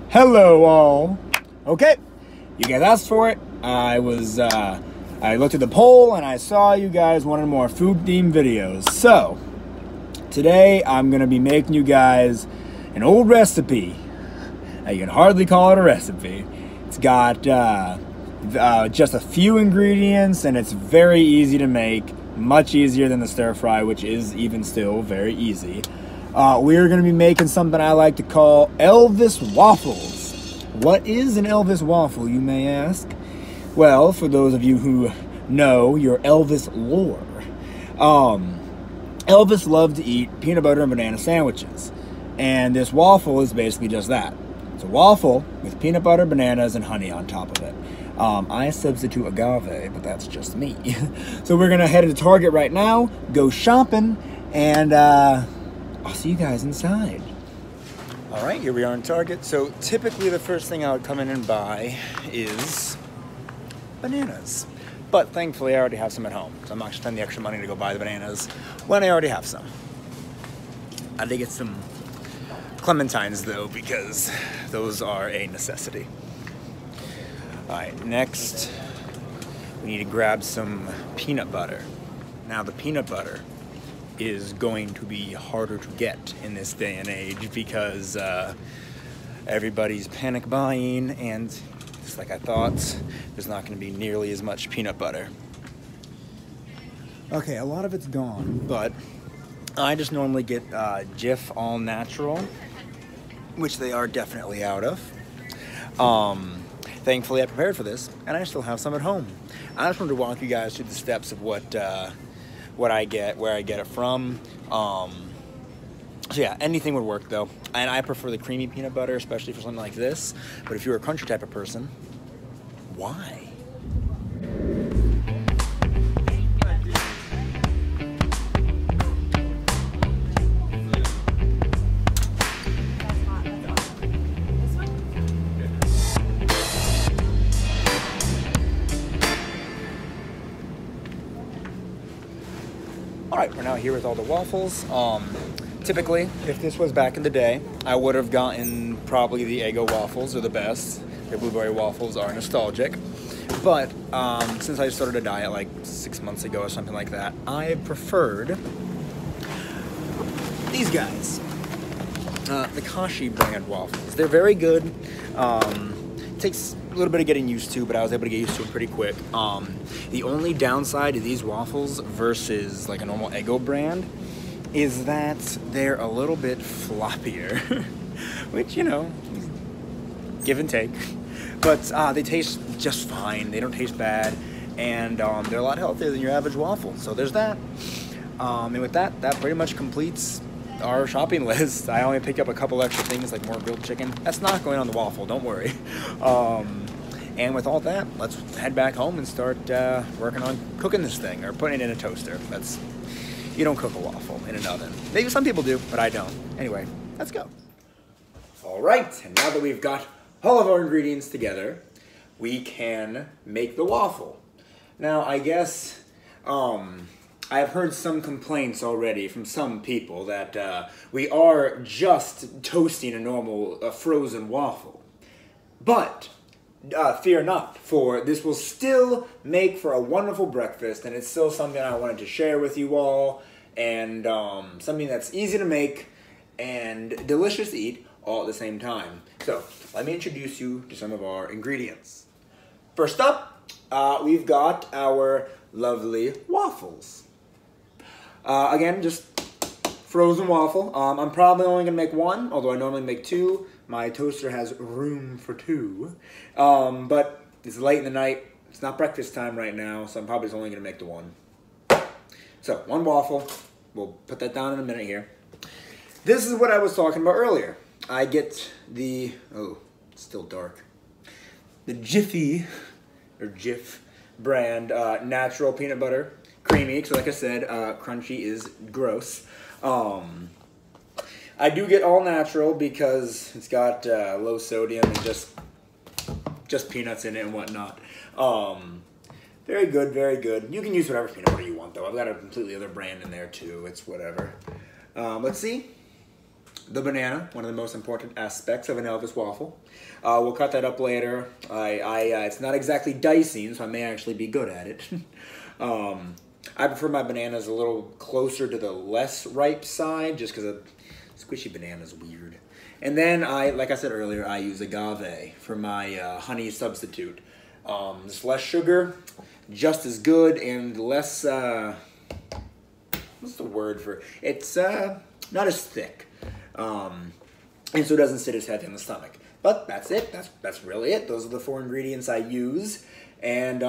Hello all. Okay, you guys asked for it. I looked at the poll and I saw you guys wanted more food themed videos. So today I'm gonna be making you guys an old recipe. Now, you can hardly call it a recipe. It's got just a few ingredients and it's very easy to make, much easier than the stir fry, which is even still very easy. We're going to be making something I like to call Elvis Waffles. What is an Elvis Waffle, you may ask? Well, for those of you who know your Elvis lore, Elvis loved to eat peanut butter and banana sandwiches. And this waffle is basically just that. It's a waffle with peanut butter, bananas, and honey on top of it. I substitute agave, but that's just me. So we're going to head to Target right now, go shopping, and I'll see you guys inside. All right, here we are in Target. So typically the first thing I would come in and buy is bananas. But thankfully I already have some at home. So I'm not going to spend the extra money to go buy the bananas when I already have some. I did get some clementines though, because those are a necessity. All right, next we need to grab some peanut butter. Now the peanut butter is going to be harder to get in this day and age because everybody's panic buying, and just like I thought, there's not going to be nearly as much peanut butter. Okay, a lot of it's gone, but I just normally get Jif All Natural, which they are definitely out of. Thankfully I prepared for this, and I still have some at home. I just wanted to walk you guys through the steps of what I get, where I get it from. So yeah, anything would work though. And I prefer the creamy peanut butter, especially for something like this. But if you're a crunchy type of person, why? All right, we're now here with all the waffles. Typically, if this was back in the day, I would have gotten probably the Eggo waffles are the best. The blueberry waffles are nostalgic. But since I started a diet like 6 months ago or something like that, I preferred these guys. The Kashi brand waffles. They're very good. It takes a little bit of getting used to, but I was able to get used to it pretty quick. The only downside to these waffles versus like a normal Eggo brand is that they're a little bit floppier, which, you know, give and take. But they taste just fine. They don't taste bad, and they're a lot healthier than your average waffle. So there's that. And with that, that pretty much completes our shopping list. I only picked up a couple extra things like more grilled chicken. That's not going on the waffle, don't worry. And with all that, let's head back home and start working on cooking this thing, or putting it in a toaster. You don't cook a waffle in an oven. Maybe some people do, but I don't. Anyway, let's go. All right, and now that we've got all of our ingredients together, we can make the waffle. Now, I guess I've heard some complaints already from some people that we are just toasting a normal frozen waffle. But fear not, for this will still make for a wonderful breakfast, and it's still something I wanted to share with you all, and something that's easy to make and delicious to eat all at the same time. So let me introduce you to some of our ingredients. First up, we've got our lovely waffles. Again, just frozen waffle. I'm probably only gonna make one, although I normally make two. My toaster has room for two. But it's late in the night. It's not breakfast time right now, so I'm probably only gonna make the one. So, one waffle. We'll put that down in a minute here. This is what I was talking about earlier. I get the, oh, it's still dark. The Jiffy, or Jif brand, natural peanut butter. Creamy, so like I said, crunchy is gross. I do get all natural because it's got low sodium and just peanuts in it and whatnot. Very good, very good. You can use whatever peanut butter you want, though. I've got a completely other brand in there, too. It's whatever. Let's see. the banana, one of the most important aspects of an Elvis waffle. We'll cut that up later. It's not exactly dicing, so I may actually be good at it. I prefer my bananas a little closer to the less ripe side, just because a squishy banana is weird. And then like I said earlier, I use agave for my honey substitute. It's less sugar, just as good, and less, what's the word for it? It's not as thick. And so it doesn't sit as heavy in the stomach. But that's it. That's really it. Those are the 4 ingredients I use. And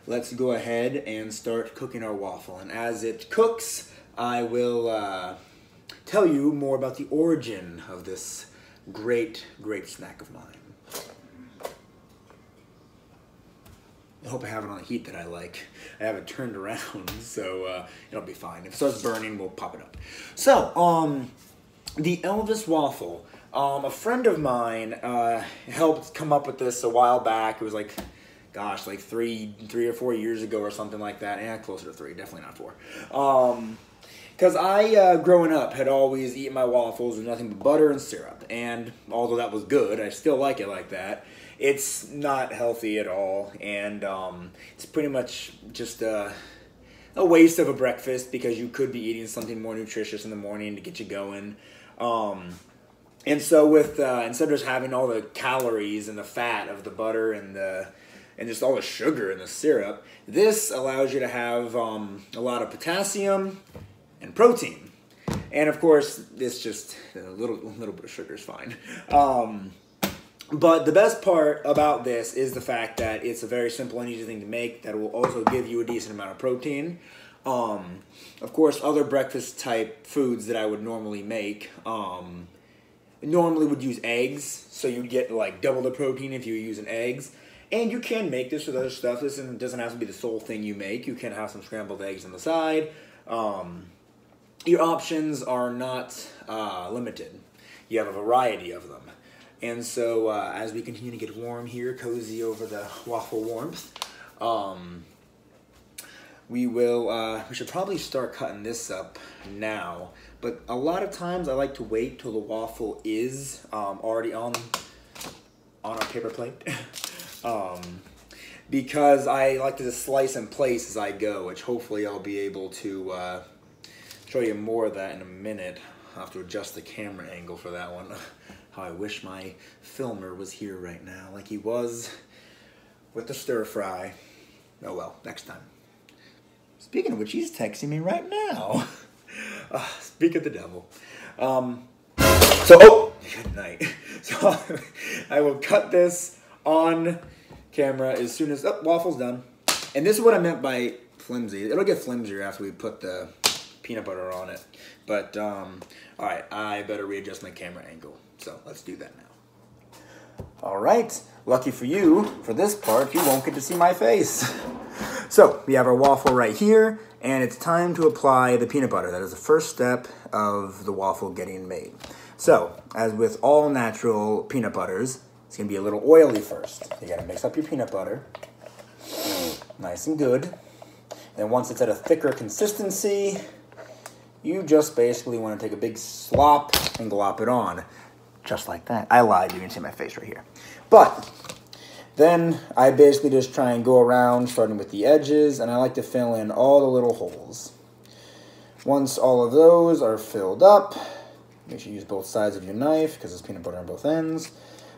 let's go ahead and start cooking our waffle. And as it cooks, I will tell you more about the origin of this great, great snack of mine. I hope I have it on the heat that I like. I have it turned around, so it'll be fine. If it starts burning, we'll pop it up. So, the Elvis Waffle. A friend of mine helped come up with this a while back. It was like, gosh, like three or 4 years ago or something like that. Yeah, closer to 3, definitely not 4. Because I, growing up, had always eaten my waffles with nothing but butter and syrup. And although that was good, I still like it like that. It's not healthy at all. And it's pretty much just a waste of a breakfast, because you could be eating something more nutritious in the morning to get you going. And so with instead of just having all the calories and the fat of the butter and just all the sugar in the syrup, this allows you to have a lot of potassium and protein. And of course, it's just a little bit of sugar is fine. But the best part about this is the fact that it's a very simple and easy thing to make that will also give you a decent amount of protein. Of course, other breakfast type foods that I would normally make normally would use eggs, so you'd get like double the protein if you're using eggs. And you can make this with other stuff. This doesn't have to be the sole thing you make. You can have some scrambled eggs on the side. Your options are not limited. You have a variety of them. And so as we continue to get warm here, cozy over the waffle warmth, we should probably start cutting this up now. But a lot of times I like to wait till the waffle is already on our paper plate. Because I like to just slice and place as I go, which hopefully I'll be able to show you more of that in a minute. I'll have to adjust the camera angle for that one. How I wish my filmer was here right now, like he was with the stir fry. Oh well, next time. Speaking of which, he's texting me right now. Speak of the devil. Good night. So I will cut this on camera as soon as, waffle's done. And this is what I meant by flimsy. It'll get flimsier after we put the peanut butter on it. But, all right, I better readjust my camera angle. So let's do that now. All right, lucky for you, for this part, you won't get to see my face. So we have our waffle right here, and it's time to apply the peanut butter. That is the first step of the waffle getting made. So, as with all natural peanut butters, it's going to be a little oily first. You got to mix up your peanut butter, nice and good. And once it's at a thicker consistency, you just basically want to take a big slop and glop it on. Just like that. I lied, you can see my face right here. But then I basically just try and go around, starting with the edges, and I like to fill in all the little holes. Once all of those are filled up, make sure you use both sides of your knife, because there's peanut butter on both ends.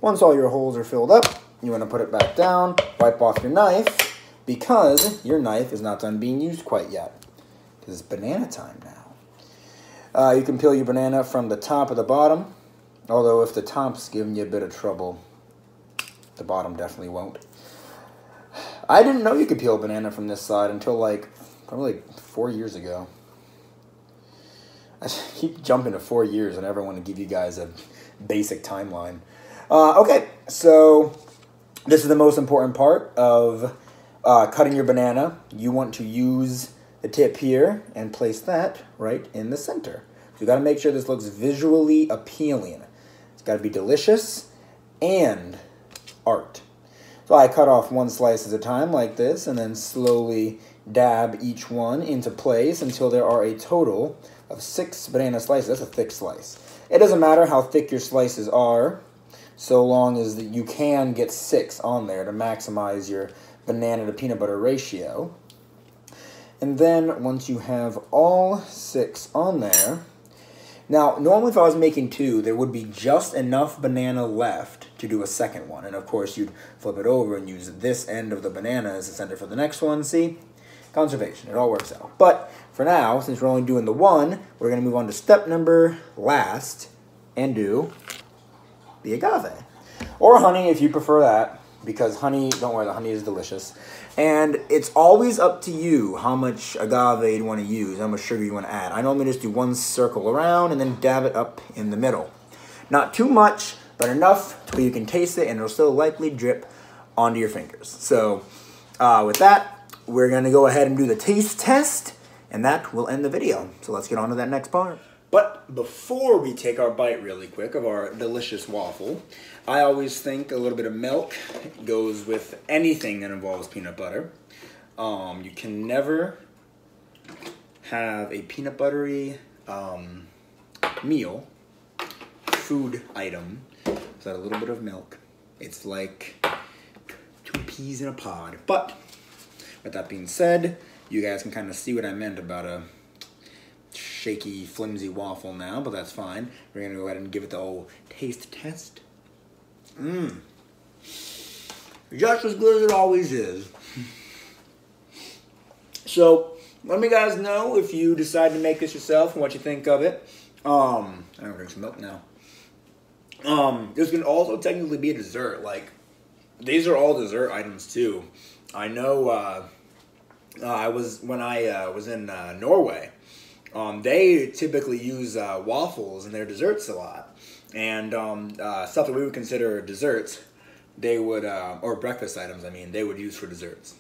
Once all your holes are filled up, you want to put it back down, wipe off your knife, because your knife is not done being used quite yet. Because it's banana time now. You can peel your banana from the top or the bottom, although if the top's giving you a bit of trouble, the bottom definitely won't. I didn't know you could peel a banana from this side until probably 4 years ago. I keep jumping to 4 years, and I never want to give you guys a basic timeline. Okay, so this is the most important part of cutting your banana. You want to use the tip here and place that right in the center. So you got to make sure this looks visually appealing. It's got to be delicious and art. So I cut off one slice at a time like this, and then slowly dab each one into place until there are a total of 6 banana slices. That's a thick slice. It doesn't matter how thick your slices are, so long as you can get 6 on there to maximize your banana to peanut butter ratio. And then once you have all 6 on there, now normally if I was making 2, there would be just enough banana left to do a second one. And of course you'd flip it over and use this end of the banana as the center for the next one. See? Conservation. It all works out. But for now, since we're only doing the one, we're going to move on to step number last and do the agave. Or honey if you prefer that, because honey, don't worry, the honey is delicious. And it's always up to you how much agave you want to use, how much sugar you want to add. I normally just do one circle around and then dab it up in the middle. Not too much, but enough so you can taste it and it'll still likely drip onto your fingers. So with that, we're going to go ahead and do the taste test, and that will end the video. So let's get on to that next part. But before we take our bite really quick of our delicious waffle, I always think a little bit of milk goes with anything that involves peanut butter. You can never have a peanut buttery food item without a little bit of milk. It's like 2 peas in a pod. But with that being said, you guys can kind of see what I meant about a shaky, flimsy waffle now, but that's fine. We're going to go ahead and give it the old taste test. Just as good as it always is. So, let me guys know if you decide to make this yourself and what you think of it. I'm going to drink some milk now. This can also technically be a dessert. Like, these are all dessert items too. I know when I was in Norway, they typically use waffles in their desserts a lot. And stuff that we would consider desserts, they would, or breakfast items, I mean, they would use for desserts.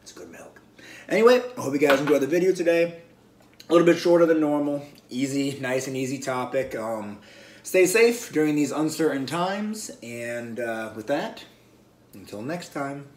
It's good milk. Anyway, I hope you guys enjoyed the video today. A little bit shorter than normal. Easy, nice and easy topic. Stay safe during these uncertain times. And with that, until next time.